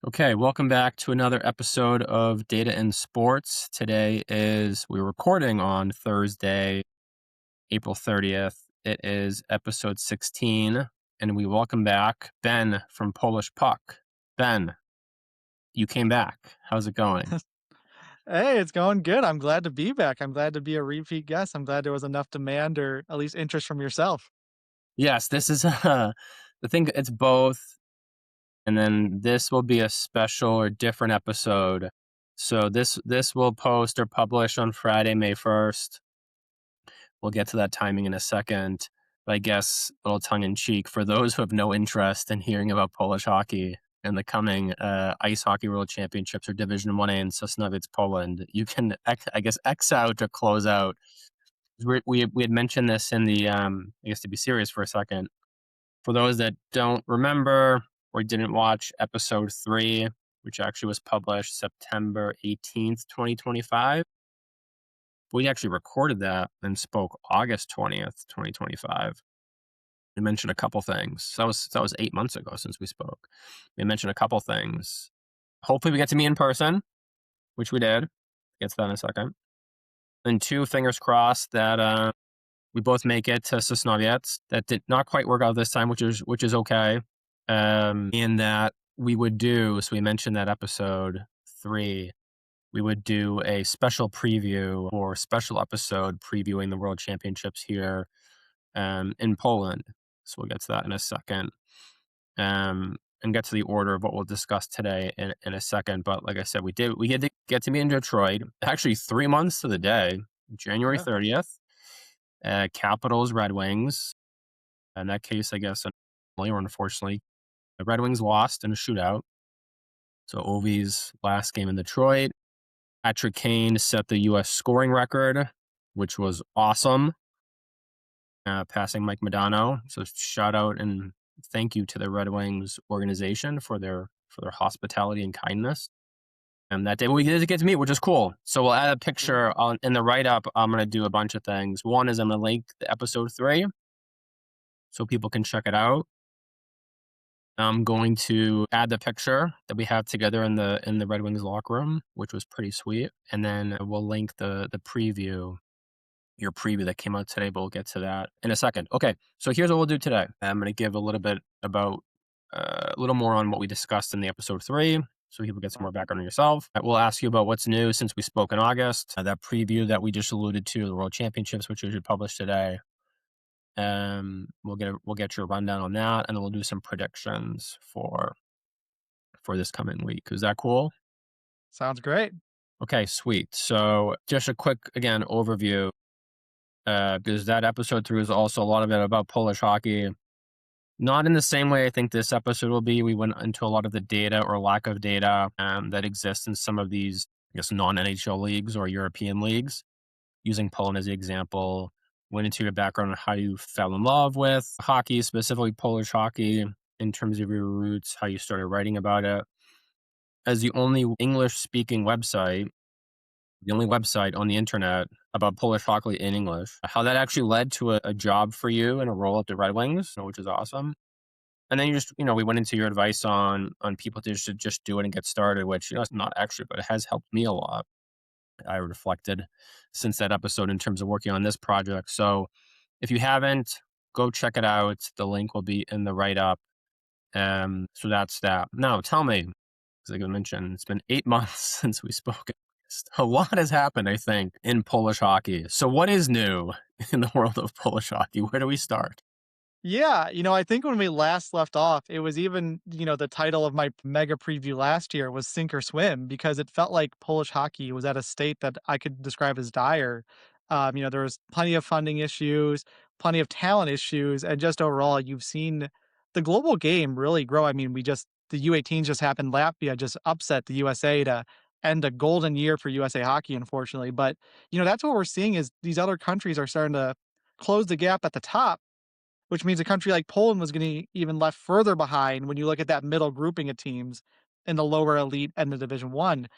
Okay, welcome back to another episode of Data in Sports. We're recording on Thursday, April 30th. It is episode 16, and we welcome back Ben from Polish Puck. Ben, you came back. How's it going? Hey, it's going good. I'm glad to be back. I'm glad to be a repeat guest. I'm glad there was enough demand or at least interest from yourself. Yes, this is the thing. It's both, and then this will be a special or different episode. So this will post or publish on Friday, May 1st. We'll get to that timing in a second. But I guess a little tongue in cheek for those who have no interest in hearing about Polish hockey and the coming Ice Hockey World Championships or Division 1A in Sosnowiec, Poland, you can, X out or close out. We had mentioned this in the, I guess to be serious for a second, for those that don't remember or didn't watch episode 3, which actually was published September 18th, 2025. We actually recorded that and spoke August 20th, 2025. We mentioned a couple things. That was 8 months ago since we spoke. We mentioned a couple things. Hopefully we get to meet in person, which we did. Get to that in a second. And two, fingers crossed that we both make it to Sosnowiec. That did not quite work out this time, which is okay. And that we would do, so we mentioned that episode 3, we would do a special preview or special episode previewing the World Championships here in Poland. So we'll get to that in a second, and get to the order of what we'll discuss today in a second. But like I said, we get to get to meet in Detroit. Actually, 3 months to the day, January Yeah. 30th. Capitals, Red Wings. In that case, I guess, unfortunately, the Red Wings lost in a shootout. So Ovi's last game in Detroit. Patrick Kane set the U.S. scoring record, which was awesome, passing Mike Modano. So shout out and thank you to the Red Wings organization for their hospitality and kindness. And that day we did get to meet, which is cool. So we'll add a picture in the write up. I'm going to do a bunch of things. One is I'm going to link the episode 3 so people can check it out. I'm going to add the picture that we have together in the Red Wings locker room, which was pretty sweet. And then we'll link the preview, your preview that came out today, but we'll get to that in a second. Okay, so here's what we'll do today. I'm going to give a little bit about a little more on what we discussed in the episode 3, so people get some more background on yourself. We'll ask you about what's new since we spoke in August. That preview that we just alluded to, the World Championships, which we should publish today. We'll get your rundown on that, and then we'll do some predictions for this coming week. Is that cool? Sounds great. Okay, sweet. So just a quick again overview, because that episode 3 is also a lot of it about Polish hockey. Not in the same way I think this episode will be. We went into a lot of the data or lack of data that exists in some of these, I guess, non-NHL leagues or European leagues. Using Poland as the example, went into your background on how you fell in love with hockey, specifically Polish hockey, in terms of your roots, how you started writing about it. As the only English-speaking website, the only website on the internet about Polish hockey in English, how that actually led to a job for you and a role at the Red Wings, which is awesome. And then we went into your advice on people to just do it and get started, which, it's not actually, but it has helped me a lot. I reflected since that episode in terms of working on this project. So if you haven't, go check it out. The link will be in the write up. So that's that. Now tell me, because like I mentioned, it's been 8 months since we spoke. A lot has happened, I think, in Polish hockey. So what is new in the world of Polish hockey? Where do we start? Yeah, I think when we last left off, it was even, the title of my mega preview last year was Sink or Swim because it felt like Polish hockey was at a state that I could describe as dire. There was plenty of funding issues, plenty of talent issues, and just overall, you've seen the global game really grow. I mean, the U18s just happened. Latvia just upset the USA to end a golden year for USA hockey, unfortunately. But, that's what we're seeing is these other countries are starting to close the gap at the top, which means a country like Poland was getting even left further behind when you look at that middle grouping of teams in the lower elite and the Division 1.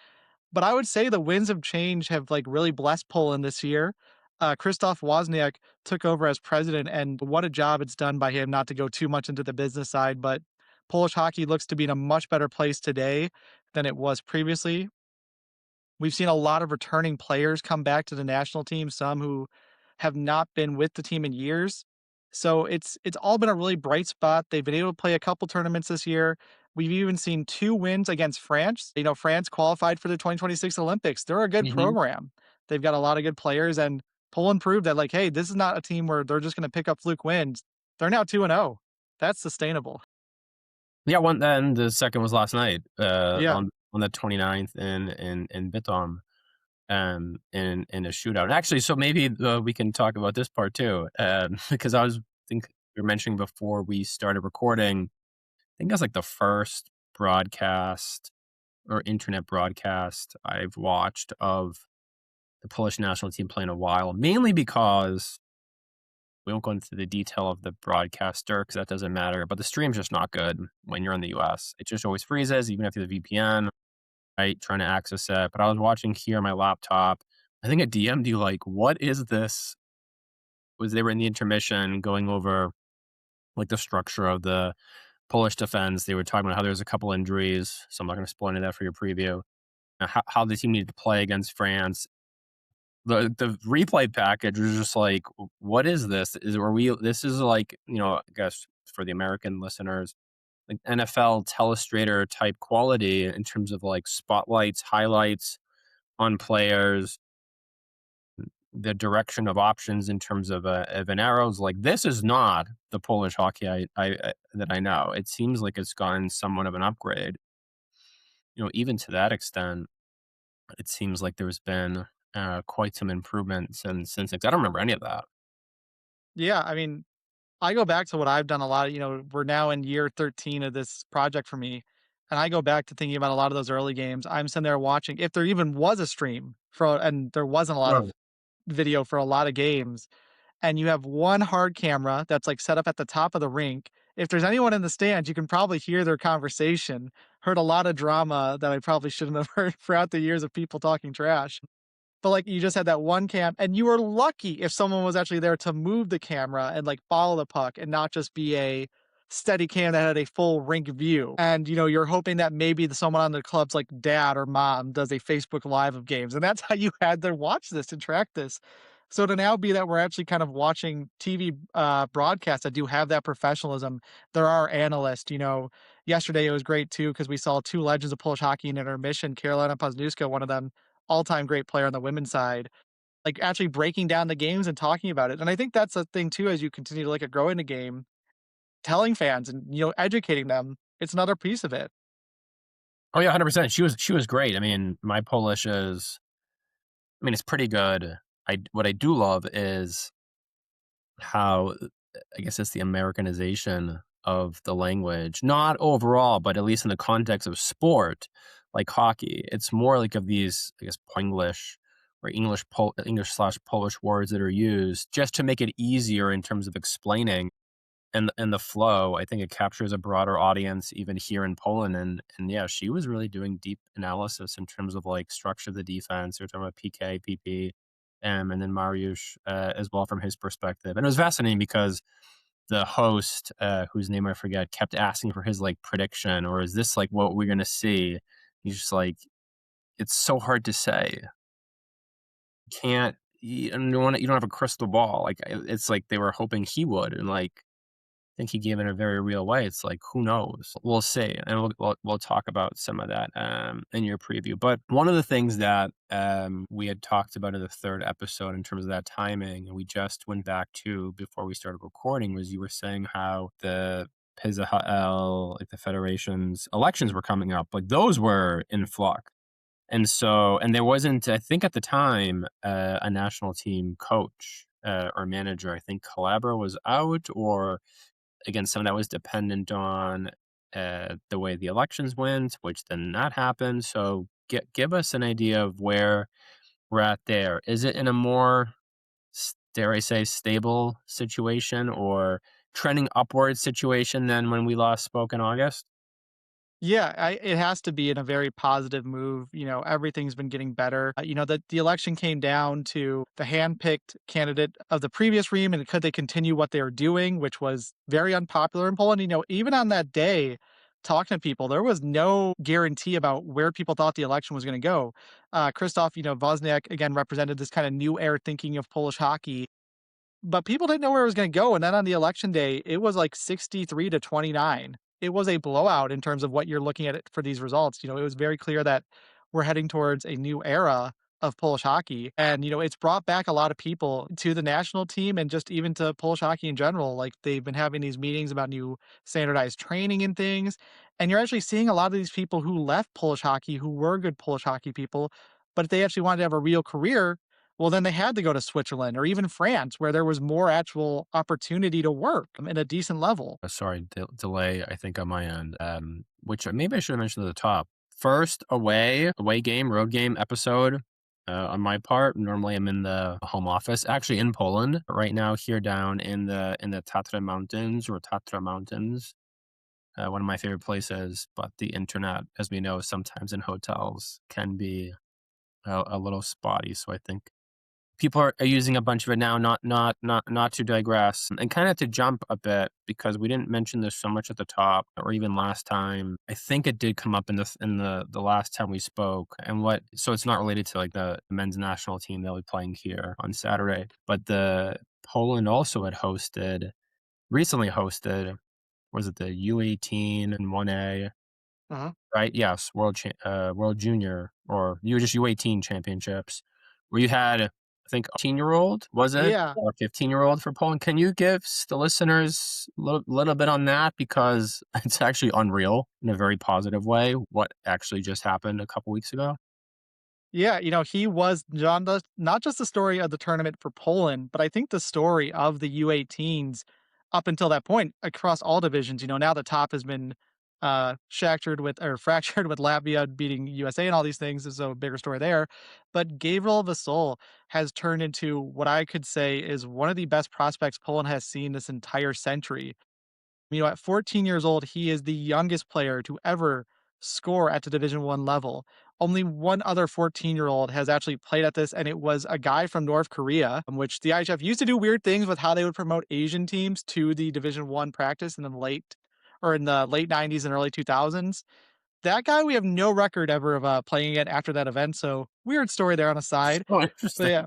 But I would say the winds of change have, like, really blessed Poland this year. Krzysztof Wozniak took over as president, and what a job it's done by him, not to go too much into the business side, but Polish hockey looks to be in a much better place today than it was previously. We've seen a lot of returning players come back to the national team, some who have not been with the team in years. So it's all been a really bright spot. They've been able to play a couple tournaments this year. We've even seen 2 wins against France. You know, France qualified for the 2026 Olympics. They're a good Mhm. program. They've got a lot of good players, and Poland proved that, like, hey, this is not a team where they're just gonna pick up fluke wins. They're now 2-0. That's sustainable. Yeah, one then the second was last night, Yeah. on the 29th in Bytom, in a shootout. And actually, so maybe, we can talk about this part too, because think you were mentioning before we started recording, I think that's, like, the first broadcast or internet broadcast I've watched of the Polish national team play in a while, mainly because we won't go into the detail of the broadcaster because that doesn't matter, but the stream's just not good when you're in the US. It just always freezes, even if you have a VPN, right, trying to access it. But I was watching here on my laptop. I think I DM'd you like, "What is this?" Was they were in the intermission going over, like, the structure of the Polish defense. They were talking about how there's a couple injuries, so I'm not gonna spoil any of that for your preview. How the team needed to play against France. The replay package was just like, "What is this? This is like," I guess for the American listeners, like NFL telestrator type quality in terms of, like, spotlights, highlights on players, the direction of options in terms of an arrows. Like, this is not the Polish hockey I that I know. It seems like it's gotten somewhat of an upgrade. Even to that extent, it seems like there's been, quite some improvement since I don't remember any of that. Yeah, I mean, I go back to what I've done a lot of, we're now in year 13 of this project for me. And I go back to thinking about a lot of those early games. I'm sitting there watching, if there even was a stream and there wasn't a lot Right. of video for a lot of games, and you have one hard camera that's like set up at the top of the rink. If there's anyone in the stands, you can probably hear their conversation. Heard a lot of drama that I probably shouldn't have heard throughout the years of people talking trash. But, like, you just had that one cam, and you were lucky if someone was actually there to move the camera and, like, follow the puck and not just be a steady cam that had a full rink view. And, you're hoping that maybe someone on the club's, like, dad or mom does a Facebook Live of games, and that's how you had to watch this and track this. So to now be that we're actually kind of watching TV, broadcasts that do have that professionalism, there are analysts, yesterday it was great too because we saw 2 legends of Polish hockey in intermission, Carolina Poznuska, one of them all-time great player on the women's side, like, actually breaking down the games and talking about it, and I think that's a thing too as you continue to look at growing the game, telling fans and, educating them, it's another piece of it. Oh, yeah, 100%. She was great. I mean, my Polish is it's pretty good. What I do love is how, I guess it's the Americanization of the language. Not overall, but at least in the context of sport, like hockey. It's more like of these, I guess, Ponglish or English/Polish words that are used just to make it easier in terms of explaining and the flow. I think it captures a broader audience even here in Poland. And yeah, she was really doing deep analysis in terms of like structure of the defense. We're talking about PK, PP, and then Mariusz as well from his perspective. And it was fascinating because the host, whose name I forget, kept asking for his like prediction, or is this like what we're gonna see? He's just like, it's so hard to say. Can't you don't have a crystal ball. Like it's like they were hoping he would, and like think he gave it in a very real way. It's like, who knows? We'll see, and we'll talk about some of that in your preview. But one of the things that we had talked about in the third episode in terms of that timing, and we just went back to before we started recording, was you were saying how the PZHL, like the federation's elections were coming up, like those were in flux. And there wasn't, I think at the time, a national team coach or manager. I think Calabro was out, or again, some of that was dependent on the way the elections went, which then that happened. So give us an idea of where we're at there. Is it in a more, dare I say, stable situation or trending upward situation than when we last spoke in August? Yeah, it has to be in a very positive move. Everything's been getting better. The election came down to the handpicked candidate of the previous regime and could they continue what they were doing, which was very unpopular in Poland. Even on that day, talking to people, there was no guarantee about where people thought the election was going to go. Krzysztof, Wozniak again represented this kind of new era thinking of Polish hockey, but people didn't know where it was going to go. And then on the election day, it was like 63 to 29. It was a blowout in terms of what you're looking at it for these results. It was very clear that we're heading towards a new era of Polish hockey. And, it's brought back a lot of people to the national team and just even to Polish hockey in general. Like they've been having these meetings about new standardized training and things. And you're actually seeing a lot of these people who left Polish hockey, who were good Polish hockey people, but if they actually wanted to have a real career, well, then they had to go to Switzerland or even France, where there was more actual opportunity to work at a decent level. Sorry, delay, I think, on my end, which maybe I should have mentioned at the top. First away game, road game episode on my part. Normally I'm in the home office, actually in Poland right now, here down in the Tatra Mountains. One of my favorite places, but the internet, as we know, sometimes in hotels can be a little spotty. So I think people are using a bunch of it now. Not to digress, and kind of to jump a bit, because we didn't mention this so much at the top, or even last time. I think it did come up in the last time we spoke, and so it's not related to like the men's national team. They'll be playing here on Saturday, but the Poland also had recently hosted, was it the U18 and 1A? Uh-huh. Right, yes, World Junior, or you just U18 championships, where you had, I think, a 18-year-old, was it? Yeah. Or 15-year-old for Poland. Can you give the listeners a little bit on that? Because it's actually unreal in a very positive way, what actually just happened a couple weeks ago. Yeah, he was not just the story of the tournament for Poland, but I think the story of the U18s up until that point across all divisions. Now the top has been fractured with fractured with Latvia beating USA and all these things. There's a bigger story there. But Gabriel Vasol has turned into what I could say is one of the best prospects Poland has seen this entire century. At 14 years old, he is the youngest player to ever score at the Division One level. Only one other 14-year-old has actually played at this, and it was a guy from North Korea, which the IHF used to do weird things with how they would promote Asian teams to the Division One practice in the late 90s and early 2000s. That guy, we have no record ever of playing it after that event. So weird story there on a side. Oh, But interesting.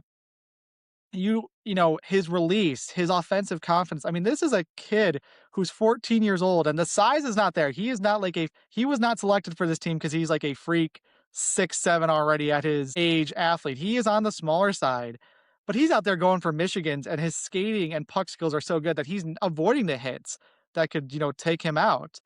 yeah, his release, his offensive confidence. I mean, this is a kid who's 14 years old and the size is not there. He is not like he was not selected for this team because he's like a freak 6'7" already at his age athlete. He is on the smaller side, but he's out there going for Michigans, and his skating and puck skills are so good that he's avoiding the hits that could, take him out.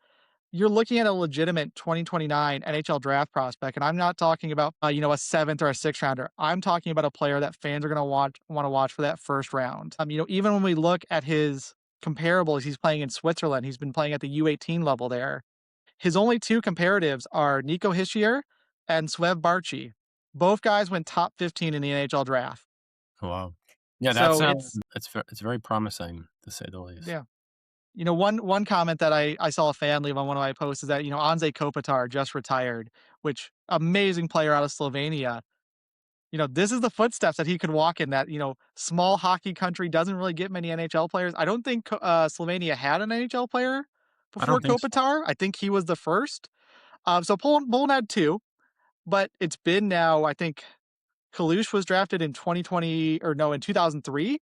You're looking at a legitimate 2029 NHL draft prospect, and I'm not talking about, a 7th or a 6th rounder. I'm talking about a player that fans are gonna wanna watch for that first round. Even when we look at his comparables, he's playing in Switzerland, he's been playing at the U18 level there. His only 2 comparatives are Nico Hischier and Svev Barchi. Both guys went top 15 in the NHL draft. Wow. Yeah, So it's it's very promising, to say the least. yeah. One comment that I saw a fan leave on one of my posts is that, Anze Kopitar just retired, which amazing player out of Slovenia. This is the footsteps that he could walk in, that, small hockey country doesn't really get many NHL players. I don't think Slovenia had an NHL player I before don't think so. Kopitar. I think he was the first. So Poland had 2, but it's been now, I think Kalush was drafted in 2020, or no, in 2003.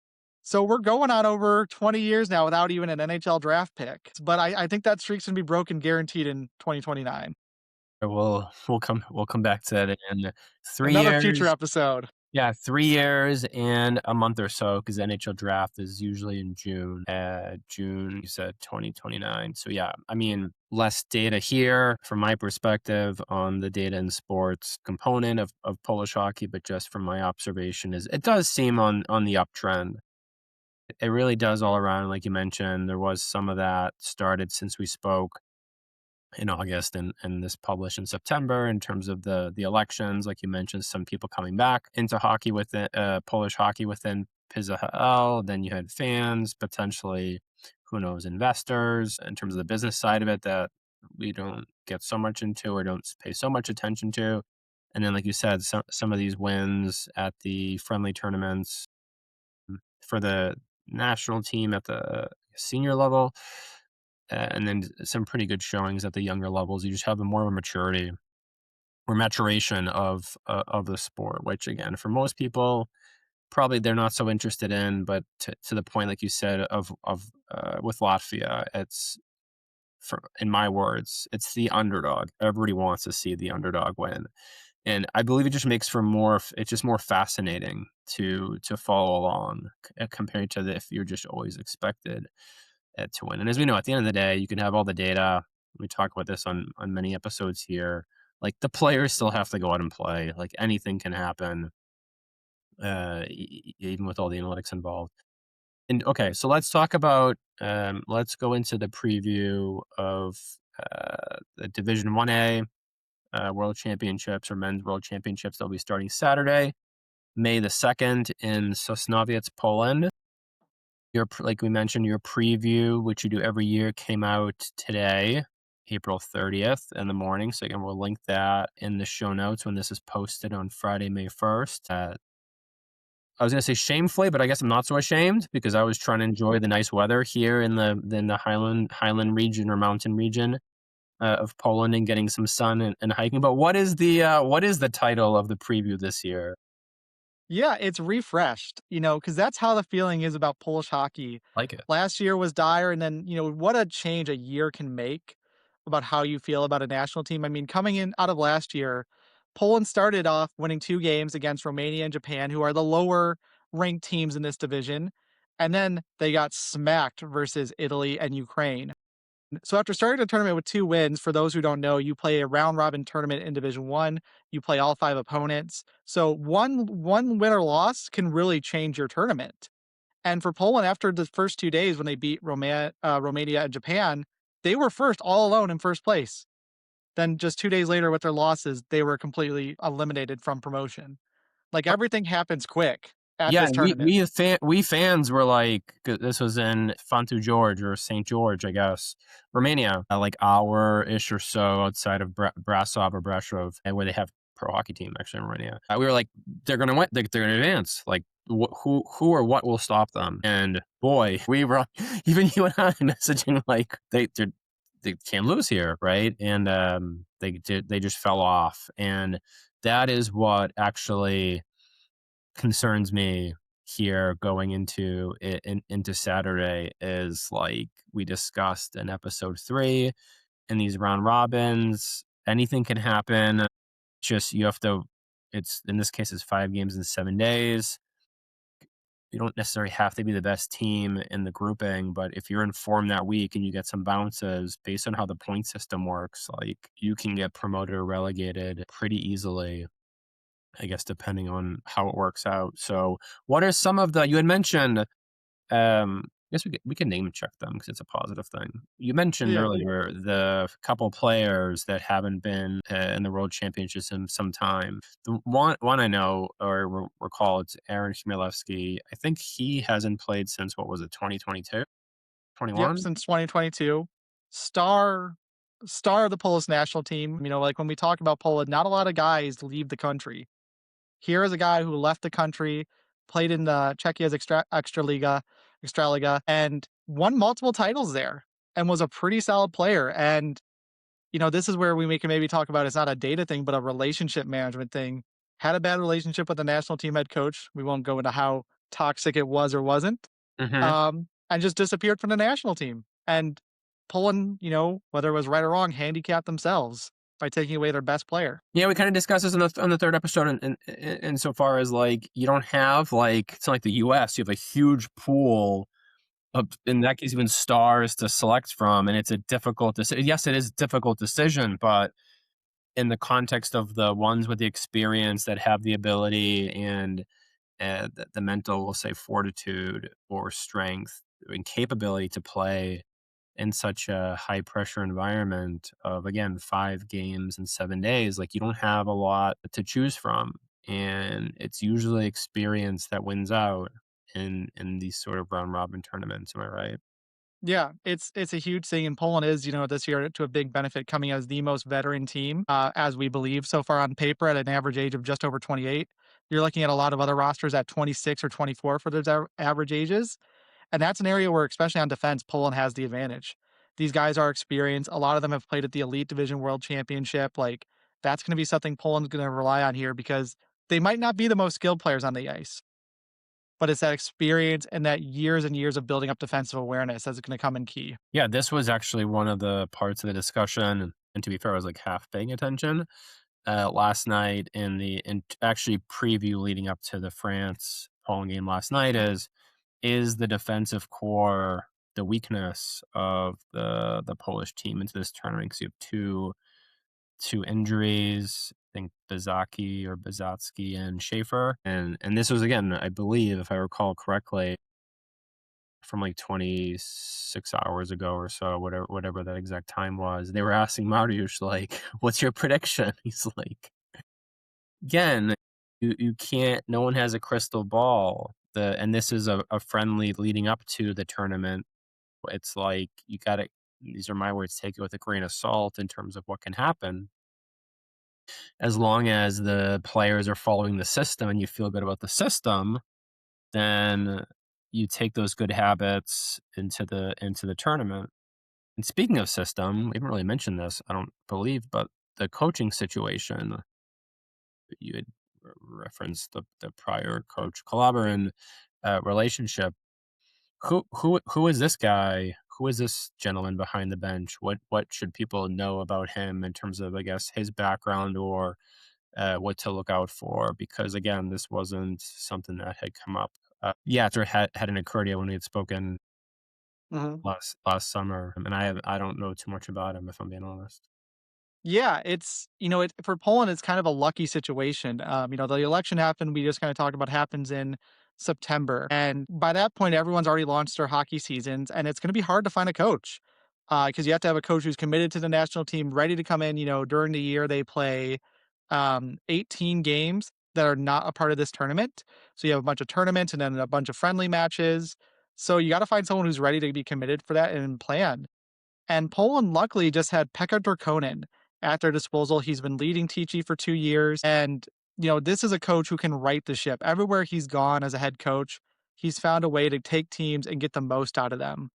So we're going on over 20 years now without even an NHL draft pick. But I think that streak's gonna be broken guaranteed in 2029. We'll come back to that in three Another future years. episode. Yeah, 3 years and a month or so, because the NHL draft is usually in June. June, you said 2029. So yeah, I mean, less data here from my perspective on the data and sports component of Polish hockey, but just from my observation, is it does seem on the uptrend. It really does all around, like you mentioned. There was some of that started since we spoke in August, and this published in September, in terms of the elections, like you mentioned, some people coming back into hockey within Polish hockey within PZHL. Then you had fans, potentially, who knows, investors, in terms of the business side of it, that we don't get so much into or don't pay so much attention to. And then, like you said, some of these wins at the friendly tournaments for the national team at the senior level. and then some pretty good showings at the younger levels. You just have a more of a maturity or maturation of the sport, which again, for most people, probably they're not so interested in. But to the point, like you said, of with Latvia, it's for in my words, it's the underdog. Everybody wants to see the underdog win, and I believe it just makes for more. It's just more fascinating to follow along compared to if you're just always expected to win. And as we know, at the end of the day, you can have all the data. We talk about this on many episodes here. Like the players still have to go out and play. Like anything can happen, even with all the analytics involved. And okay, so let's talk about. Let's go into the preview of the Division 1A World Championships or Men's World Championships. They'll be starting Saturday, May the 2nd in Sosnowiec, Poland. Like we mentioned, your preview, which you do every year, came out today, April 30th in the morning. So again, we'll link that in the show notes when this is posted on Friday, May 1st. I was gonna say shamefully, but I guess I'm not so ashamed because I was trying to enjoy the nice weather here in the Highland region or mountain region of Poland and getting some sun and hiking. But what is the title of the preview this year? Yeah, it's refreshed, because that's how the feeling is about Polish hockey. Like it. Last year was dire, and then, what a change a year can make about how you feel about a national team. I mean, coming in out of last year, Poland started off winning 2 games against Romania and Japan, who are the lower ranked teams in this division, and then they got smacked versus Italy and Ukraine. So after starting the tournament with 2 wins, for those who don't know, you play a round robin tournament in Division 1. You play all 5 opponents. So one win or loss can really change your tournament. And for Poland, after the first 2 days when they beat Romania and Japan, they were first all alone in first place. Then just 2 days later with their losses, they were completely eliminated from promotion. Like everything happens quick at Yeah, this tournament. we fans were like, 'cause this was in Fantu George or St. George, I guess, Romania, like hour-ish or so outside of Brasov or Brasov, and where they have pro hockey team actually in Romania. We were like, they're gonna win, they're gonna advance. Like, who or what will stop them? And boy, we were even you and I messaging like they can't lose here, right? And they just fell off, and that is what actually concerns me here going into Saturday is like we discussed in episode 3 in these round robins, anything can happen. Just you have to it's in this case it's 5 games in 7 days. You don't necessarily have to be the best team in the grouping, but if you're in form that week and you get some bounces based on how the point system works, like you can get promoted or relegated pretty easily, I guess, depending on how it works out. So, what are some of the you had mentioned? I guess we can name check them because it's a positive thing. You mentioned Yeah. earlier the couple players that haven't been in the World Championships in some time. The one I know or recall it's Aaron Chmielewski. I think he hasn't played since what was it 2022, Yep, 21. since 2022. Star star of the Polish national team. Like when we talk about Poland, not a lot of guys leave the country. Here is a guy who left the country, played in the Czechia's Extraliga, and won multiple titles there, and was a pretty solid player. And this is where we can maybe talk about it's not a data thing, but a relationship management thing. Had a bad relationship with the national team head coach. We won't go into how toxic it was or wasn't, Mm-hmm. and just disappeared from the national team. And Poland, whether it was right or wrong, handicapped themselves by taking away their best player. Yeah, we kind of discussed this on the third episode, in so far as like you don't have like it's not like the U.S. You have a huge pool of, in that case, even stars to select from, and it's a difficult decision. Yes, it is a difficult decision, but in the context of the ones with the experience that have the ability and the mental, we'll say, fortitude or strength and capability to play in such a high pressure environment of again 5 games in 7 days, like you don't have a lot to choose from, and it's usually experience that wins out in these sort of round robin tournaments. Am I right? Yeah, it's a huge thing, and Poland is, this year to a big benefit coming as the most veteran team, as we believe so far on paper at an average age of just over 28. You're looking at a lot of other rosters at 26 or 24 for those average ages, and that's an area where, especially on defense, Poland has the advantage. These guys are experienced. A lot of them have played at the Elite Division World Championship. Like, that's going to be something Poland's going to rely on here because they might not be the most skilled players on the ice, but it's that experience and that years and years of building up defensive awareness that's going to come in key. Yeah, this was actually one of the parts of the discussion, and to be fair, I was, like, half paying attention, last night in actually preview leading up to the France-Poland game last night is the defensive core the weakness of the Polish team into this tournament? Because you have two injuries, I think Bazatsky and Schaefer, and this was, again, I believe, if I recall correctly, from like 26 hours ago or so, whatever that exact time was. They were asking Mariusz, like, "What's your prediction?" He's like, "Again, you can't. No one has a crystal ball. And this is a friendly leading up to the tournament. It's like you got to. These are my words. Take it with a grain of salt in terms of what can happen. As long as the players are following the system and you feel good about the system, then you take those good habits into the tournament." And speaking of system, we didn't really mention this, I don't believe, but the coaching situation, you had referenced the prior coach Kalabarin relationship. Who is this guy? Who is this gentleman behind the bench? What should people know about him in terms of, I guess, his background or what to look out for? Because again, this wasn't something that had come up. Yeah, after hadn't occurred yet when we had spoken Mhm. last summer, and I don't know too much about him, if I'm being honest. Yeah, it's it for Poland, it's kind of a lucky situation. The election happened. We just kind of talked about happens in September, and by that point, everyone's already launched their hockey seasons, and it's going to be hard to find a coach because you have to have a coach who's committed to the national team, ready to come in. During the year they play 18 games that are not a part of this tournament. So you have a bunch of tournaments and then a bunch of friendly matches. So you got to find someone who's ready to be committed for that and plan. And Poland luckily just had Pekka Durkonen at their disposal. He's been leading Tichy for 2 years, and, this is a coach who can right the ship. Everywhere he's gone as a head coach, he's found a way to take teams and get the most out of them.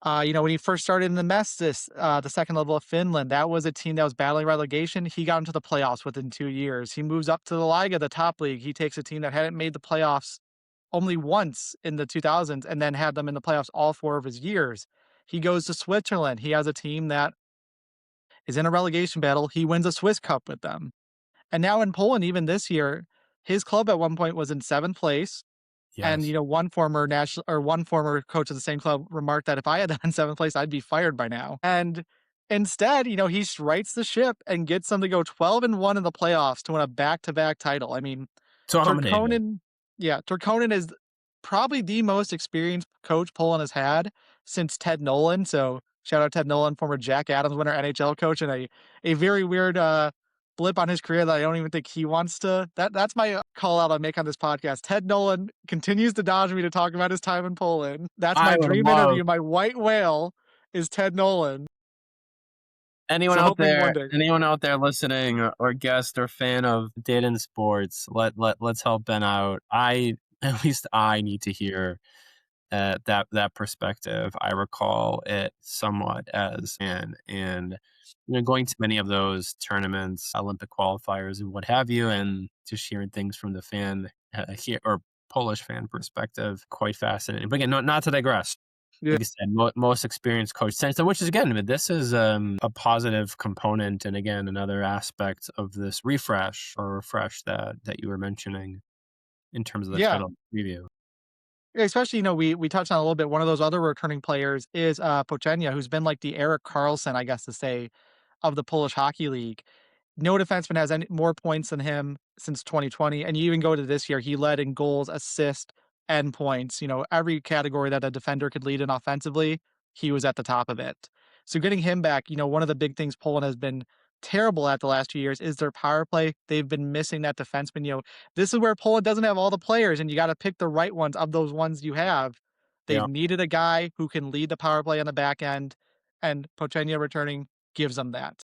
When he first started in the Mestis, the second level of Finland, that was a team that was battling relegation. He got into the playoffs within 2 years. He moves up to the Liga, the top league. He takes a team that hadn't made the playoffs only once in the 2000s and then had them in the playoffs all 4 of his years. He goes to Switzerland. He has a team that is in a relegation battle. He wins a Swiss Cup with them. And now in Poland, even this year, his club at one point was in 7th place. And, Yes. one former coach of the same club remarked that if I had that in 7th place, I'd be fired by now. And instead, he rights the ship and gets them to go 12-1 in the playoffs to win a back-to-back title. I mean, Dominated. Turkonin yeah, Turkonin is probably the most experienced coach Poland has had since Ted Nolan, so shout out Ted Nolan, former Jack Adams winner, NHL coach, and a very weird, blip on his career that I don't even think he wants to that's my call out I make on this podcast. Ted Nolan continues to dodge me to talk about his time in Poland. That's I my would dream love interview, my white whale is Ted Nolan, anyone so out hoping one there day. anyone out there listening or guest or fan of Dayton sports, let's help Ben out. At least I need to hear that perspective. I recall it somewhat as and going to many of those tournaments, Olympic qualifiers, and what have you, and just hearing things from the fan here or Polish fan perspective, quite fascinating. But again, not to digress. Yeah. Like I said, most experienced coach since, which is again, this is a positive component, and again, another aspect of this refresh that you were mentioning in terms of the Yeah. title preview. Yeah, especially, we touched on a little bit. One of those other returning players is Pocenia, who's been like the Eric Carlson, I guess to say, of the Polish Hockey League. No defenseman has any more points than him since 2020. And you even go to this year, he led in goals, assists, and points. Every category that a defender could lead in offensively, he was at the top of it. So getting him back, one of the big things Poland has been terrible at the last 2 years is their power play. They've been missing that defenseman. This is where Poland doesn't have all the players, and you got to pick the right ones of those ones you have. They've Yeah. needed a guy who can lead the power play on the back end, and Pocenia returning gives them that.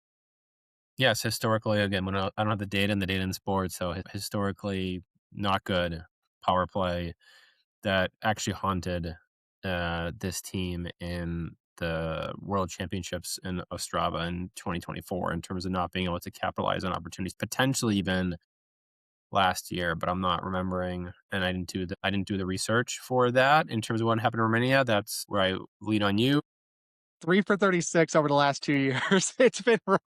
Yes, historically, again, when I don't have the data in sports, so historically not good power play that actually haunted this team in the World Championships in Ostrava in 2024 in terms of not being able to capitalize on opportunities, potentially even last year, but I'm not remembering, and I didn't do the research for that in terms of what happened in Romania. That's where I lean on you. 3 for 36 over the last 2 years. It's been r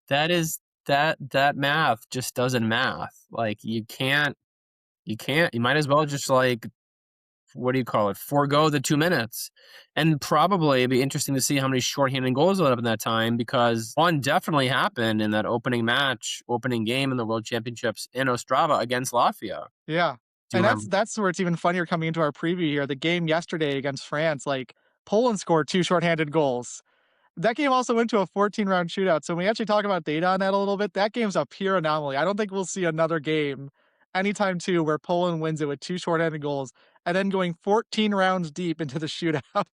That is that math just doesn't math. Like, you might as well just, like, what do you call it, forego the 2 minutes. And probably it'd be interesting to see how many shorthanded goals will end up in that time because one definitely happened in that opening game in the World Championships in Ostrava against Latvia. Yeah, Do you and remember? that's where it's even funnier coming into our preview here. The game yesterday against France, like, Poland scored 2 shorthanded goals. That game also went to a 14-round shootout, so when we actually talk about data on that a little bit, that game's a pure anomaly. I don't think we'll see another game anytime too where Poland wins it with 2 shorthanded goals and then going 14 rounds deep into the shootout.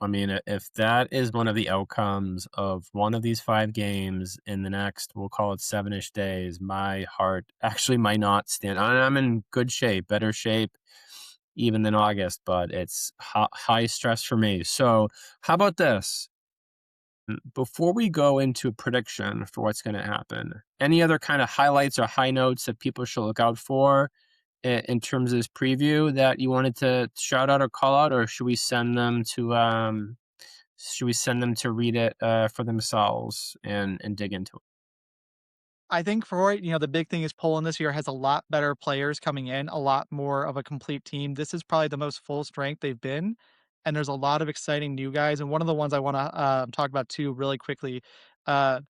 I mean, if that is one of the outcomes of one of these 5 games in the next, we'll call it 7-ish days, my heart actually might not stand. I'm in good shape, better shape even than August, but it's high stress for me. So, how about this? Before we go into a prediction for what's going to happen, any other kind of highlights or high notes that people should look out for in terms of this preview that you wanted to shout out or call out, or should we send them to read it for themselves and dig into it? I think for it, the big thing is Poland this year has a lot better players coming in, a lot more of a complete team. This is probably the most full strength they've been, and there's a lot of exciting new guys. And one of the ones I want to talk about too, really quickly, uh,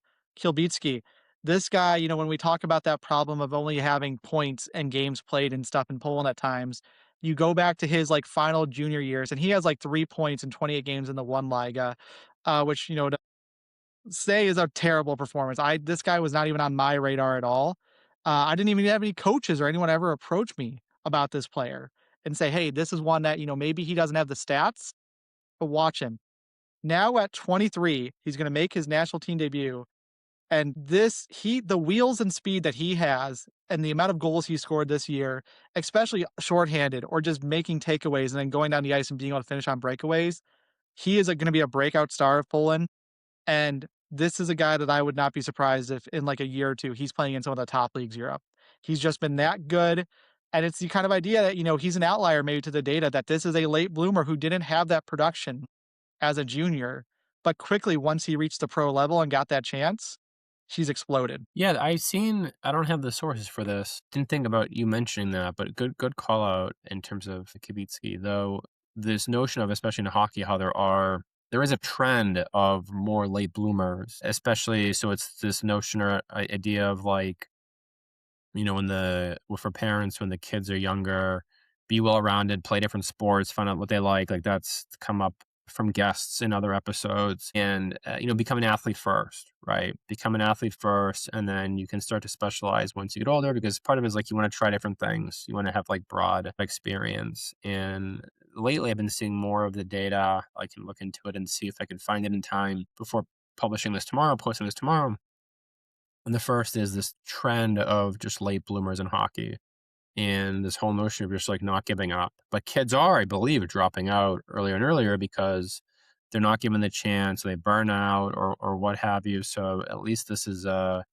Kilbitsky. This guy, when we talk about that problem of only having points and games played and stuff in Poland at times, you go back to his like final junior years, and he has like 3 points in 28 games in the one Liga, which say is a terrible performance. This guy was not even on my radar at all. I didn't even have any coaches or anyone ever approach me about this player and say, "Hey, this is one that, maybe he doesn't have the stats, but watch him." Now at 23, he's going to make his national team debut, and the wheels and speed that he has and the amount of goals he scored this year, especially shorthanded or just making takeaways and then going down the ice and being able to finish on breakaways, he is going to be a breakout star of Poland. And this is a guy that I would not be surprised if in like a year or two he's playing in some of the top leagues Europe. He's just been that good. And it's the kind of idea that, he's an outlier maybe to the data that this is a late bloomer who didn't have that production as a junior, but quickly once he reached the pro level and got that chance, he's exploded. Yeah, I don't have the sources for this. Didn't think about you mentioning that, but good call out in terms of Kibitsky, though this notion of, especially in hockey, how there is a trend of more late bloomers, especially so it's this notion or idea of like, for parents when the kids are younger, be well rounded, play different sports, find out what they like that's come up from guests in other episodes, and become an athlete first, right? Become an athlete first, and then you can start to specialize once you get older. Because part of it is like you want to try different things, you want to have like broad experience. And lately, I've been seeing more of the data. I can look into it and see if I can find it in time before posting this tomorrow. And the first is this trend of just late bloomers in hockey and this whole notion of just like not giving up. But kids are, I believe, dropping out earlier and earlier because they're not given the chance, they burn out or what have you. So at least this is a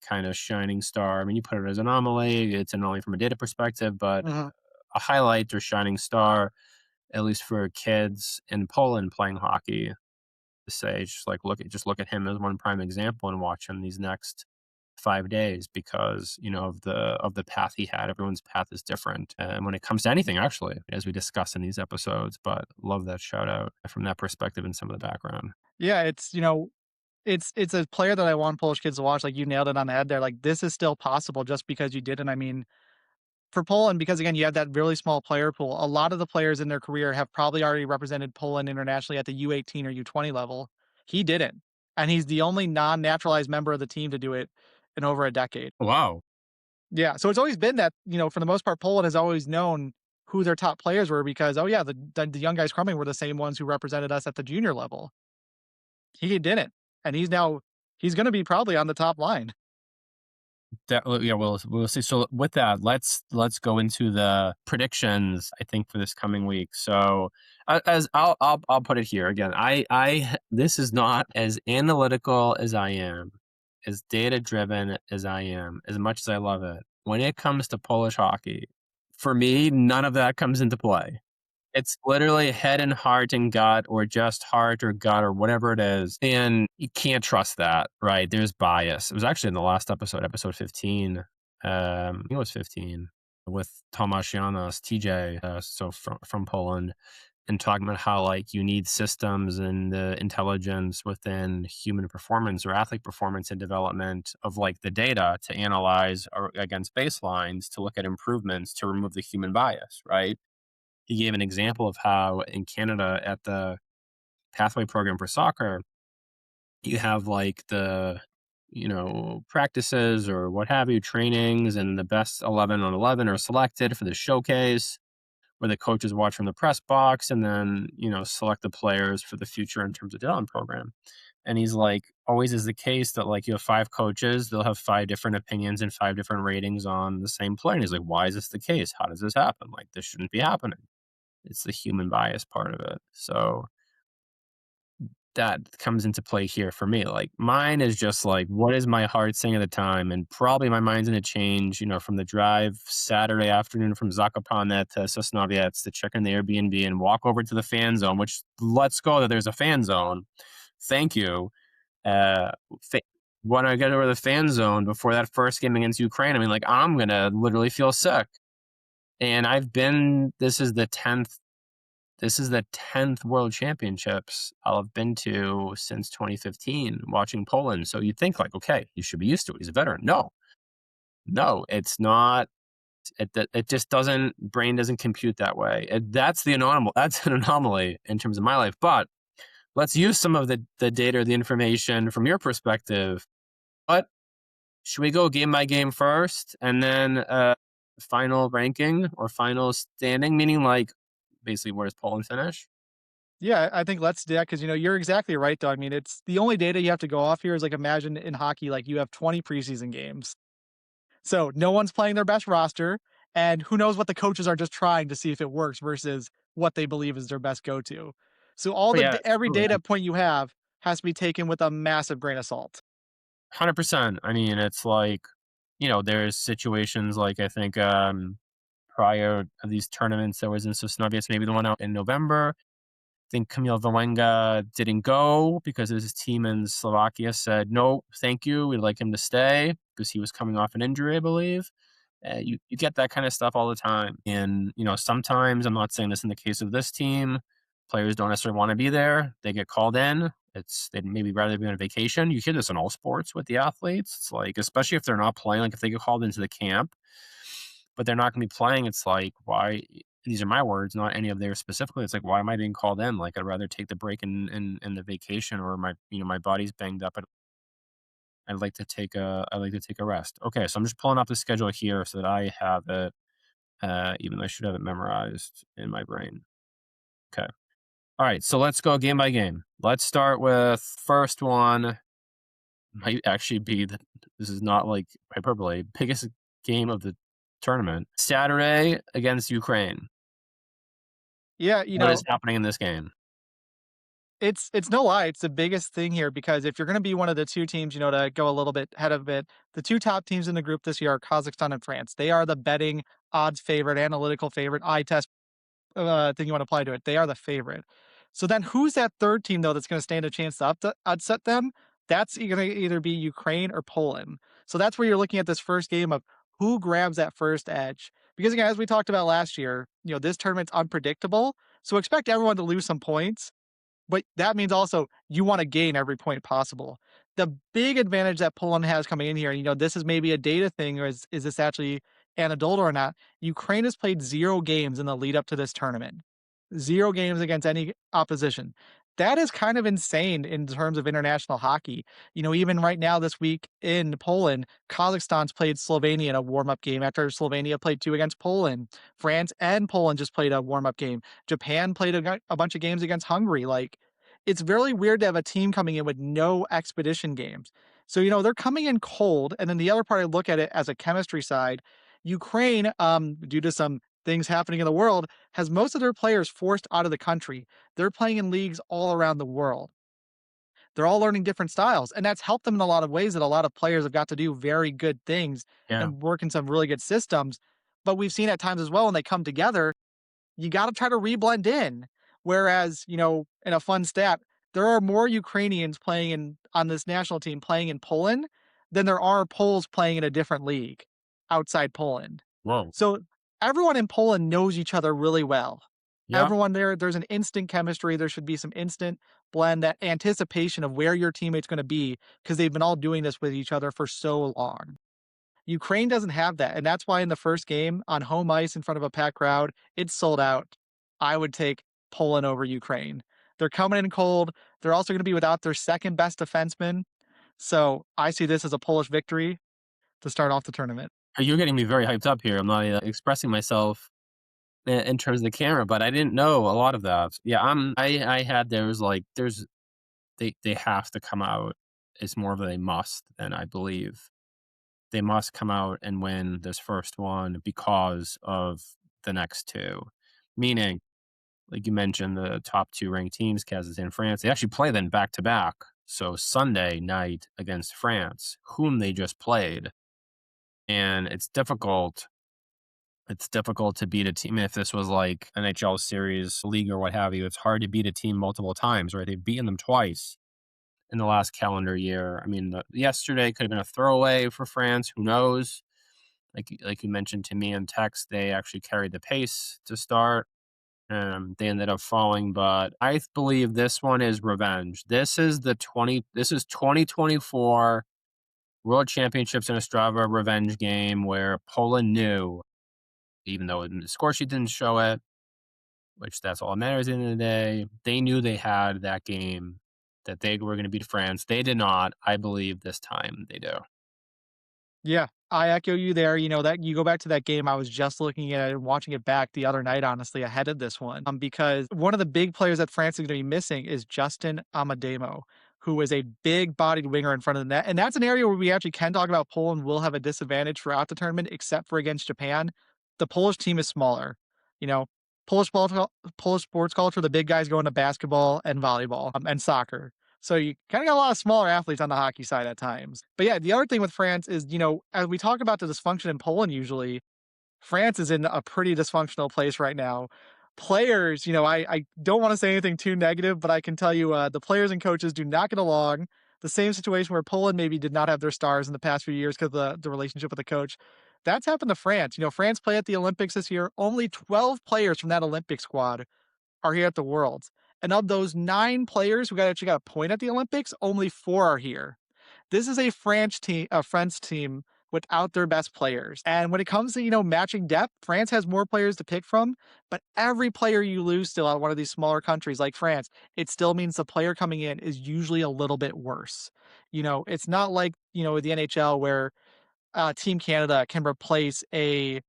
kind of shining star. I mean, you put it as an anomaly, it's an anomaly from a data perspective, but Mhm. a highlight or shining star, at least for kids in Poland playing hockey, to say just look at him as one prime example and watch him these next 5 days because of the path he had. Everyone's path is different, and when it comes to anything, actually, as we discuss in these episodes. But love that shout out from that perspective and some of the background. Yeah, it's a player that I want Polish kids to watch. Like you nailed it on the head there. Like this is still possible just because you did it. I mean, for Poland, because again, you have that really small player pool. A lot of the players in their career have probably already represented Poland internationally at the U18 or U20 level. He didn't. And he's the only non-naturalized member of the team to do it in over a decade. Wow. Yeah. So it's always been that, for the most part, Poland has always known who their top players were because, oh, yeah, the young guys coming were the same ones who represented us at the junior level. He didn't. And he's going to be probably on the top line. That yeah, we'll see. So with that, let's go into the predictions. I think for this coming week. So as I'll put it here again. I this is not as analytical as I am, as data driven as I am. As much as I love it, when it comes to Polish hockey, for me, none of that comes into play. It's literally head and heart and gut, or just heart or gut or whatever it is. And you can't trust that, right? There's bias. It was actually in the last episode, episode 15. I think it was 15 with Tomasz Janos, TJ, so from Poland, and talking about how like you need systems and the intelligence within human performance or athlete performance and development of like the data to analyze or against baselines to look at improvements to remove the human bias, right? He gave an example of how in Canada at the pathway program for soccer, you have like the, practices or what have you, trainings, and the best 11 on 11 are selected for the showcase where the coaches watch from the press box and then, select the players for the future in terms of development program. And he's like, always is the case that like you have five coaches, they'll have five different opinions and five different ratings on the same player. And he's like, why is this the case? How does this happen? Like, this shouldn't be happening. It's the human bias part of it. So that comes into play here for me. Like mine is just like, what is my heart saying at the time? And probably my mind's going to change, from the drive Saturday afternoon from Zakopane to Sosnowiec to check in the Airbnb and walk over to the fan zone, which let's go that there's a fan zone. Thank you. Uh, fa- when I get over the fan zone before that first game against Ukraine, I mean, like I'm going to literally feel sick. And this is the 10th World Championships I'll have been to since 2015 watching Poland. So you'd think like, okay, you should be used to it. He's a veteran. No, it's not. It just doesn't, brain doesn't compute that way. That's the anomaly. That's an anomaly in terms of my life. But let's use some of the data or the information from your perspective. But should we go game by game first and then final ranking or final standing, meaning like basically where does Poland finish? Yeah, I think let's do that because you're exactly right, though. I mean, it's the only data you have to go off here is like imagine in hockey, like you have 20 preseason games. So no one's playing their best roster, and who knows what the coaches are just trying to see if it works versus what they believe is their best go to. So Oh yeah, every totally. data point you have has to be taken with a massive grain of salt. 100%. I mean, it's like, there's situations like I think prior to these tournaments that was in Sosnowiec, maybe the one out in November. I think Kamil Wawenga didn't go because his team in Slovakia said, no, thank you. We'd like him to stay because he was coming off an injury, I believe. You get that kind of stuff all the time. And, sometimes, I'm not saying this in the case of this team, players don't necessarily want to be there. They get called in. They'd maybe rather be on vacation. You hear this in all sports with the athletes. It's like, especially if they're not playing, like if they get called into the camp, but they're not going to be playing, it's like, why? These are my words, not any of theirs specifically. It's like, why am I being called in? Like, I'd rather take the break and the vacation, or my body's banged up. I'd like to take a rest. Okay, so I'm just pulling up the schedule here so that I have it, even though I should have it memorized in my brain. Okay. All right, so let's go game by game. Let's start with first one. Might actually be this is not like hyperbole. Biggest game of the tournament. Saturday against Ukraine. Yeah, What is happening in this game? it's no lie. It's the biggest thing here because if you're going to be one of the two teams, to go a little bit ahead of it, the two top teams in the group this year are Kazakhstan and France. They are the betting odds favorite, analytical favorite, eye test thing you want to apply to it. They are the favorite. So then who's that third team though that's going to stand a chance to upset them? That's going to either be Ukraine or Poland. So that's where you're looking at this first game of who grabs that first edge. Because again, as we talked about last year, this tournament's unpredictable. So expect everyone to lose some points, but that means also you want to gain every point possible. The big advantage that Poland has coming in here, this is maybe a data thing, or is this actually anecdotal or not? Ukraine has played 0 games in the lead up to this tournament. 0 games against any opposition. That is kind of insane in terms of international hockey. Even right now this week in Poland, Kazakhstan's played Slovenia in a warm-up game after Slovenia played 2 against Poland. France and Poland just played a warm-up game. Japan played a bunch of games against Hungary. Like, it's very weird to have a team coming in with no expedition games. So, they're coming in cold. And then the other part, I look at it as a chemistry side. Ukraine, due to some things happening in the world, has most of their players forced out of the country. They're playing in leagues all around the world. They're all learning different styles, and that's helped them in a lot of ways that a lot of players have got to do very good things Yeah. and work in some really good systems. But we've seen at times as well when they come together, you got to try to reblend in. Whereas, in a fun stat, there are more Ukrainians playing on this national team playing in Poland than there are Poles playing in a different league outside Poland. Whoa. So everyone in Poland knows each other really well. Yeah. Everyone there's an instant chemistry. There should be some instant blend, that anticipation of where your teammate's going to be because they've been all doing this with each other for so long. Ukraine doesn't have that, and that's why in the first game on home ice in front of a packed crowd, it's sold out. I would take Poland over Ukraine. They're coming in cold. They're also going to be without their second best defenseman. So I see this as a Polish victory to start off the tournament. You're getting me very hyped up here. I'm not expressing myself in terms of the camera, but I didn't know a lot of that. Yeah, I had there's like there's they have to come out. It's more of a must than I believe. They must come out and win this first one because of the next two. Meaning, like you mentioned, the top two ranked teams, Kazakhstan and France, they actually play then back to back. So Sunday night against France, whom they just played. And it's difficult to beat a team. If this was like NHL series, league, or what have you, it's hard to beat a team multiple times, right? They've beaten them twice in the last calendar year. I mean, yesterday could have been a throwaway for France. Who knows? Like you mentioned to me in text, they actually carried the pace to start. They ended up falling, but I believe this one is revenge. This is 2024 World Championships in Ostrava revenge game where Poland knew, even though in the score sheet didn't show it, which that's all that matters at the end of the day. They knew they had that game, that they were going to beat France. They did not. I believe this time they do. Yeah, I echo you there. That you go back to that game, I was just looking at it and watching it back the other night, honestly, ahead of this one. Because one of the big players that France is going to be missing is Justin Amademo, who is a big bodied winger in front of the net. And that's an area where we actually can talk about Poland will have a disadvantage throughout the tournament, except for against Japan. The Polish team is smaller. You know, Polish sports culture, the big guys go into basketball and volleyball and soccer. So you kind of got a lot of smaller athletes on the hockey side at times. But yeah, the other thing with France is, as we talk about the dysfunction in Poland usually, France is in a pretty dysfunctional place right now. Players, I don't want to say anything too negative, but I can tell you the players and coaches do not get along. The same situation where Poland maybe did not have their stars in the past few years because of the relationship with the coach. That's happened to France. France played at the Olympics this year. Only 12 players from that Olympic squad are here at the Worlds. And of those 9 players who actually got a point at the Olympics, only 4 are here. This is a French team without their best players. And when it comes to, matching depth, France has more players to pick from, but every player you lose still out of one of these smaller countries like France, it still means the player coming in is usually a little bit worse. It's not like, with the NHL where Team Canada can replace a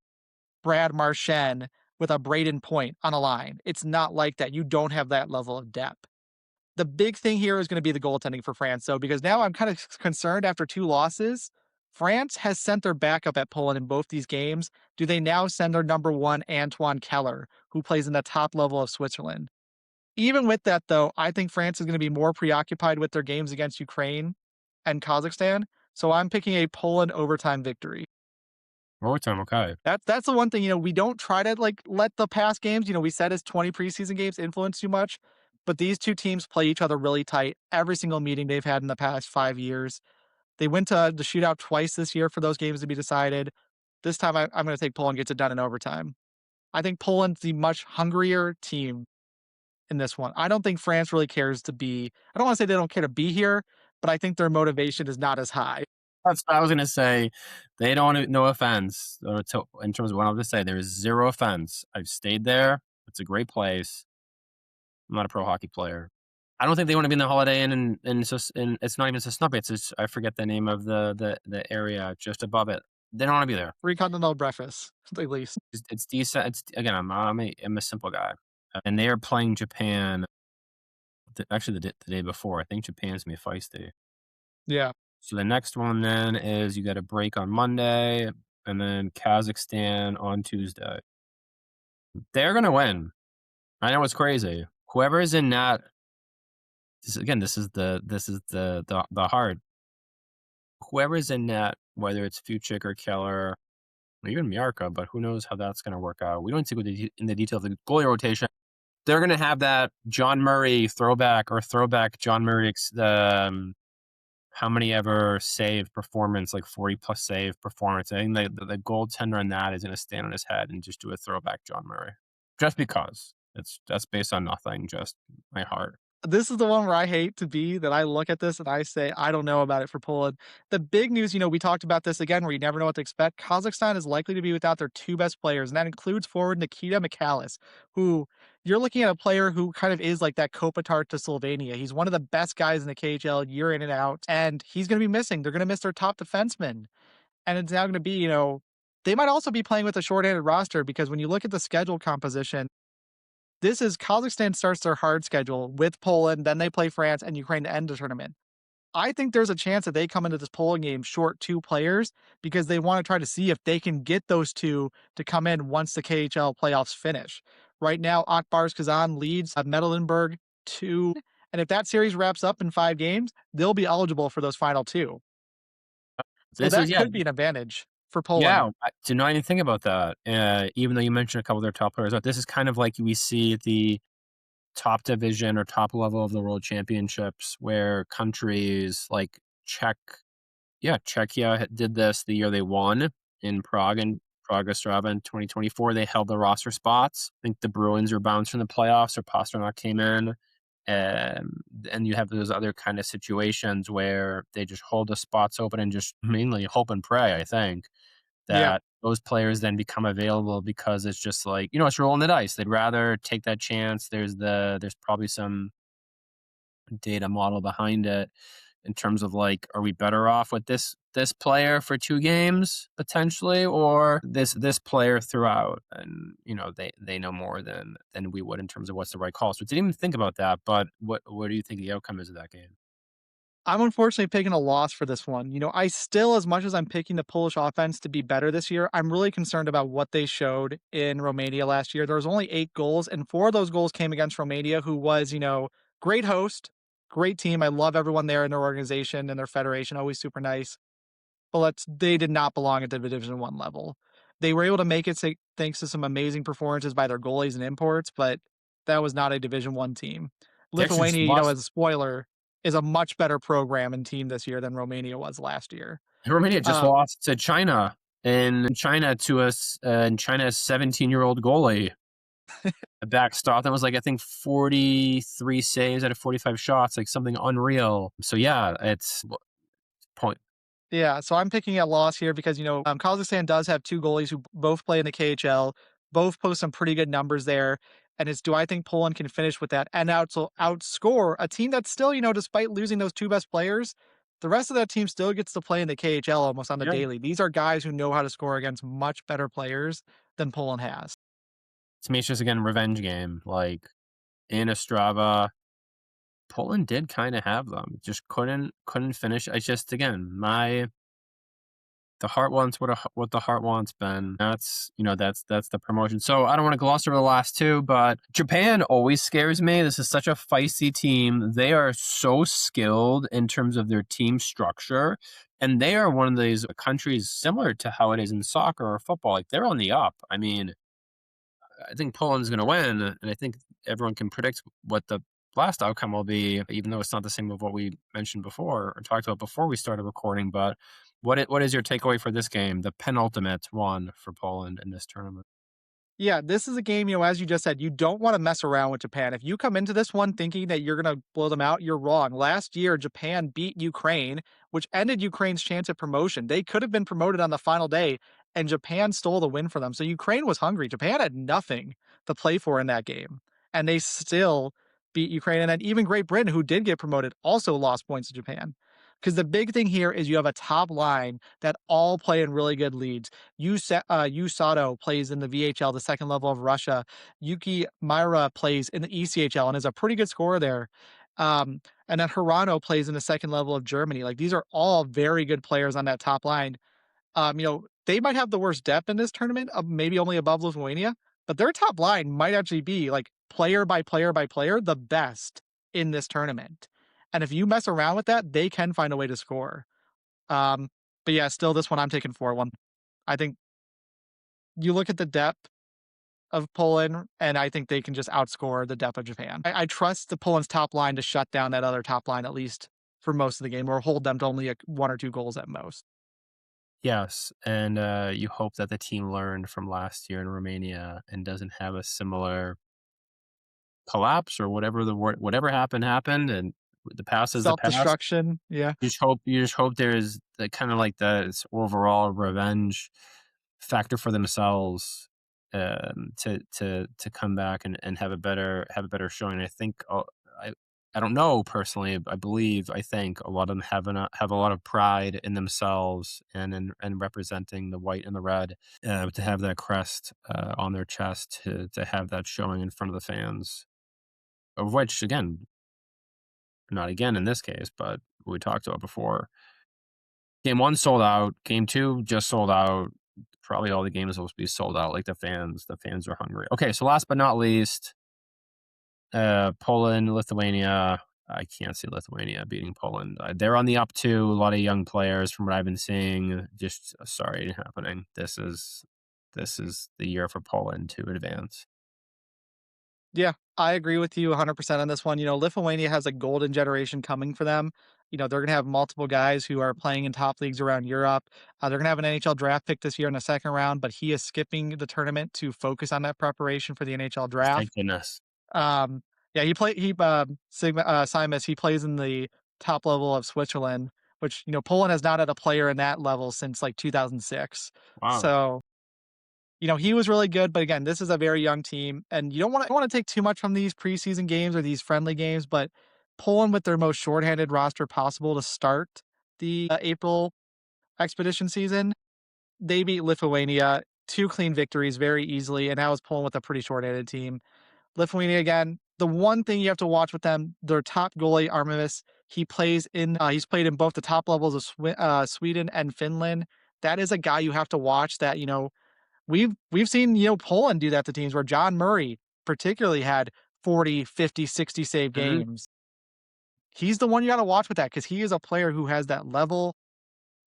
Brad Marchand with a Braden Point on a line. It's not like that. You don't have that level of depth. The big thing here is going to be the goaltending for France, though, because now I'm kind of concerned after 2 losses. France has sent their backup at Poland in both these games. Do they now send their number one, Antoine Keller, who plays in the top level of Switzerland? Even with that, though, I think France is going to be more preoccupied with their games against Ukraine and Kazakhstan. So I'm picking a Poland overtime victory. Overtime, okay. That's the one thing, we don't try to, like, let the past games, we said as 20 preseason games influence too much, but these 2 teams play each other really tight every single meeting they've had in the past 5 years. They went to the shootout twice this year for those games to be decided. This time I'm gonna take Poland gets it done in overtime. I think Poland's the much hungrier team in this one. I don't think France really cares to be I don't wanna say they don't care to be here, but I think their motivation is not as high. That's what I was gonna say. They don't. No offense, in terms of what I was to say. There is zero offense. I've stayed there. It's a great place. I'm not a pro hockey player. I don't think they want to be in the Holiday Inn, and it's not even Sosnowiec. It's just, I forget the name of the area just above it. They don't want to be there. 3 continental breakfasts, at least. It's decent. It's again. I'm a simple guy, and they are playing Japan. Actually, the day before, I think Japan's gonna be feisty. Yeah. So the next one then is you got a break on Monday and then Kazakhstan on Tuesday. They're gonna win. I know it's crazy. Whoever is in that this is the hard. Whoever is in net, whether it's Fuchik or Keller, or even Miarka, but who knows how that's gonna work out. We don't see what in the detail of the goalie rotation. They're gonna have that John Murray throwback John Murray how many ever save performance, like 40 plus save performance. I think the goaltender on that is gonna stand on his head and just do a throwback John Murray. Just because. That's based on nothing, just my heart. This is the one where I hate to be that I look at this and I say, I don't know about it for Poland. The big news, we talked about this again where you never know what to expect. Kazakhstan is likely to be without their two best players, and that includes forward Nikita Michalis, who you're looking at a player who kind of is like that Kopitar to Slovenia. He's one of the best guys in the KHL year in and out, and he's going to be missing. They're going to miss their top defenseman. And it's now going to be, they might also be playing with a shorthanded roster because when you look at the schedule composition, this is Kazakhstan starts their hard schedule with Poland, then they play France and Ukraine to end the tournament. I think there's a chance that they come into this Poland game short two players because they want to try to see if they can get those two to come in once the KHL playoffs finish. Right now, Akbars Kazan leads Mecklenburg 2, and if that series wraps up in 5 games, they'll be eligible for those final two. So This is that yeah, could be an advantage for Poland. yeah. I did not even think about that. Even though you mentioned a couple of their top players, but this is kind of like we see at the top division or top level of the world championships where countries like Czechia did this the year they won in Prague and Prague Ostrava in 2024. They held the roster spots. I think the Bruins were bounced from the playoffs or Pasternak came in. And you have those other kind of situations where they just hold the spots open and just mainly hope and pray, I think, Yeah. that those players then become available because it's just like, it's rolling the dice. They'd rather take that chance. There's probably some data model behind it in terms of like, are we better off with this player for 2 games potentially, or this player throughout? And they know more than we would in terms of what's the right call. So didn't even think about that. But what do you think the outcome is of that game? I'm unfortunately picking a loss for this one. I still, as much as I'm picking the Polish offense to be better this year, I'm really concerned about what they showed in Romania last year. There was only 8 goals, and 4 of those goals came against Romania, who was, great host, great team. I love everyone there in their organization and their federation, always super nice. But they did not belong at the Division One level. They were able to make it thanks to some amazing performances by their goalies and imports, but that was not a Division One team. They actually just Lithuania, lost. as a spoiler, is a much better program and team this year than Romania was last year. Romania just Um, lost to China, and China to us, and China's 17-year-old goalie. A backstop that was like I think 43 saves out of 45 shots, like something unreal. So yeah, it's point. yeah, so I'm picking a loss here because, Kazakhstan does have 2 goalies who both play in the KHL, both post some pretty good numbers there. And do I think Poland can finish with that and outscore a team that's still, despite losing those 2 best players, the rest of that team still gets to play in the KHL almost on the Yeah, daily. These are guys who know how to score against much better players than Poland has. to me it's just again revenge game. Like in Ostrava, Poland did kind of have them, just couldn't finish. I just again the heart wants what the heart wants, Ben. That's the promotion. So I don't want to gloss over the last two, but Japan always scares me. This is such a feisty team. They are so skilled in terms of their team structure, and they are one of these countries similar to how it is in soccer or football. Like they're on the up. I mean, I think Poland's going to win, and I think everyone can predict what the last outcome will be, even though it's not the same of what we mentioned before or talked about before we started recording. But what is your takeaway for this game, the penultimate one for Poland in this tournament? Yeah, this is a game, as you just said, you don't want to mess around with Japan. If you come into this one thinking that you're going to blow them out, you're wrong. Last year, Japan beat Ukraine, which ended Ukraine's chance at promotion. They could have been promoted on the final day, and Japan stole the win for them. So Ukraine was hungry. Japan had nothing to play for in that game, and they still beat Ukraine. And then even Great Britain, who did get promoted, also lost points to Japan. Because the big thing here is you have a top line that all play in really good leads. Yu Sato plays in the VHL, the second level of Russia. Yuki Myra plays in the ECHL and is a pretty good scorer there. And then Hirano plays in the second level of Germany. Like these are all very good players on that top line. They might have the worst depth in this tournament, maybe only above Lithuania, but their top line might actually be like player by player by player, the best in this tournament. And if you mess around with that, they can find a way to score. Um, but yeah, still this one I'm taking 4-1. I think you look at the depth of Poland, and I think they can just outscore the depth of Japan. I trust the Poland's top line to shut down that other top line at least for most of the game, or hold them to only one or two goals at most. Yes, and you hope that the team learned from last year in Romania and doesn't have a similar collapse or whatever whatever happened, and the past is the Self past. destruction, yeah. You just hope there's the kinda like this overall revenge factor for themselves, to come back and have a better showing. I think, I I don't know personally, I believe, I think a lot of them have a lot of pride in themselves and representing the white and the red, to have that crest, on their chest, to have that showing in front of the fans, of which, again, not again in this case, but we talked about before. Game 1 sold out, game 2 just sold out, probably all the games will be sold out, like, the fans are hungry. Okay, so last but not least, Poland, Lithuania. I can't see Lithuania beating Poland. They're on the up too, a lot of young players from what I've been seeing. Just, sorry, ain't happening. This is the year for Poland to advance. Yeah, I agree with you 100% on this one. Lithuania has a golden generation coming for them. They're going to have multiple guys who are playing in top leagues around Europe. They're going to have an NHL draft pick this year in the second round, but he is skipping the tournament to focus on that preparation for the NHL Thank draft. goodness. Um, yeah, Sigma Simas, he plays in the top level of Switzerland, which Poland has not had a player in that level since like 2006. Wow. So he was really good, but again, this is a very young team, and you don't want to take too much from these preseason games or these friendly games. But Poland, with their most shorthanded roster possible to start the April expedition season, they beat Lithuania 2 clean victories very easily, and that was Poland with a pretty shorthanded team. Lithuania again. The one thing you have to watch with them, their top goalie Artemis, he's played in both the top levels of Sweden and Finland. That is a guy you have to watch. That we've seen, Poland do that to teams where John Murray particularly had 40, 50, 60 save Mhm. games. He's the one you gotta watch with that because he is a player who has that level,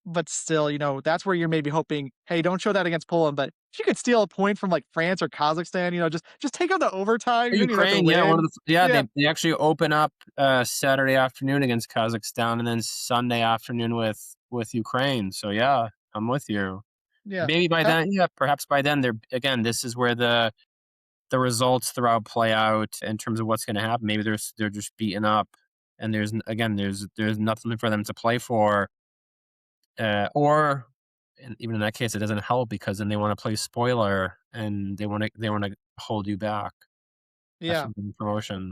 but still, that's where you're maybe hoping, "Hey, don't show that against Poland," but if you could steal a point from, like, France or Kazakhstan, just take them to overtime, you don't even have to Ukraine, yeah, one of win. the yeah, Yeah, they actually open up, Saturday afternoon against Kazakhstan and then Sunday afternoon with Ukraine, so yeah, I'm with you. yeah. Maybe by then, yeah, perhaps by then they're again, this is where the results throughout play out in terms of what's gonna happen. Maybe they're just beaten up and again, there's nothing for them to play for, or and even in that case, it doesn't help because then they wanna play spoiler and they wanna hold you back after Yeah. the promotion.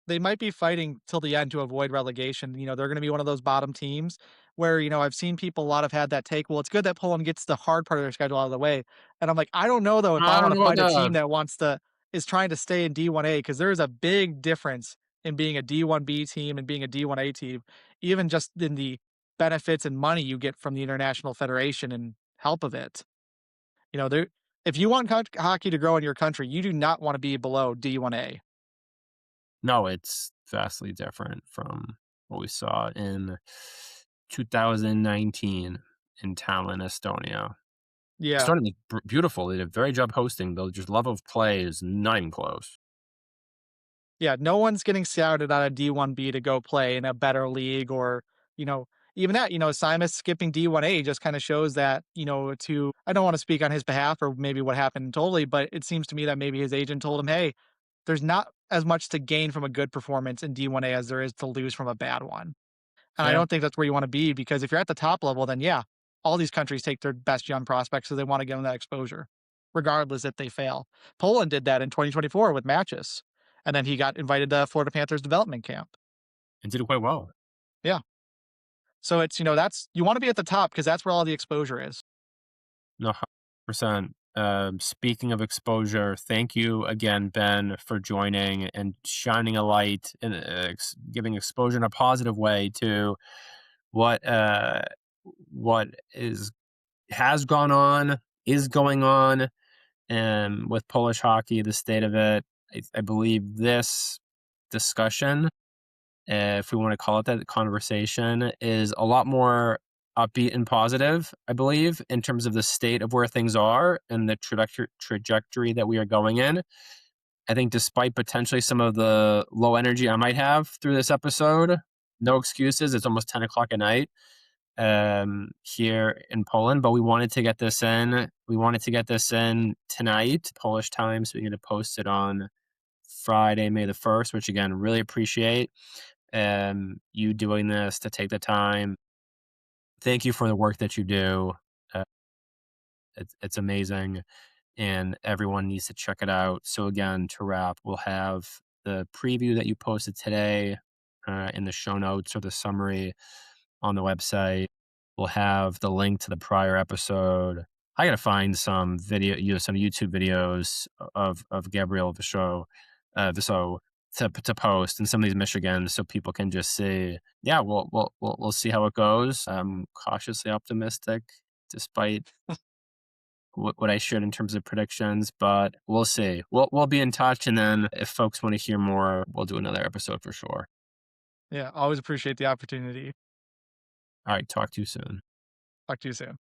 They might be fighting till the end to avoid relegation. They're going to be one of those bottom teams where, I've seen people a lot have had that take. Well, it's good that Poland gets the hard part of their schedule out of the way. And I'm like, I don't know though if I I want don't to know fight a about team that. that is trying to stay in D1A because there is a big difference in being a D1B team and being a D1A team, even just in the benefits and money you get from the international federation and help of it. There, if you want hockey to grow in your country, you do not want to be below D1A. No, it's vastly different from what we saw in 2019 in Tallinn, Estonia. Yeah. Estonia was beautiful. They did a very job hosting, though just love of play is not even close. Yeah, no one's getting scouted out of D1B to go play in a better league or, you know, even that, Simas skipping D1A just kind of shows that, I don't want to speak on his behalf or maybe what happened totally, but it seems to me that maybe his agent told him, hey, there's not as much to gain from a good performance in D1A as there is to lose from a bad one. And I Fair. don't think that's where you want to be because if you're at the top level, then yeah, all these countries take their best young prospects so they want to give them that exposure, regardless if they fail. Poland did that in 2024 with Matches, and then he got invited to Florida Panthers development camp. And did it quite well. Yeah. So it's, that's, you want to be at the top because that's where all the exposure is. No, 100%. Speaking of exposure, thank you again, Ben, for joining and shining a light and giving exposure in a positive way to what what is has gone on, is going on, and with Polish hockey, the state of it. I believe this discussion, if we want to call it that, conversation is a lot more upbeat and positive, I believe, in terms of the state of where things are and the trajectory that we are going in. I think despite potentially some of the low energy I might have through this episode, no excuses. It's almost 10 o'clock at night here in Poland, but we wanted to get this in. We wanted to get this in tonight, Polish time, so we're going to post it on Friday, May the 1st, which again, really appreciate you doing this to take the time. Thank you for the work that you do. Uh, it's amazing, and everyone needs to check it out. So again, to wrap, we'll have the preview that you posted today in the show notes or the summary on the website. We'll have the link to the prior episode. I gotta find some video, some YouTube videos of Gabriel Visso to post in some of these Michigans, so people can just see. Yeah, we'll see how it goes. I'm cautiously optimistic, despite what I shared in terms of predictions, but we'll see. We'll be in touch, and then if folks want to hear more, we'll do another episode for sure. Yeah, always appreciate the opportunity. All right, talk to you soon. Talk to you soon.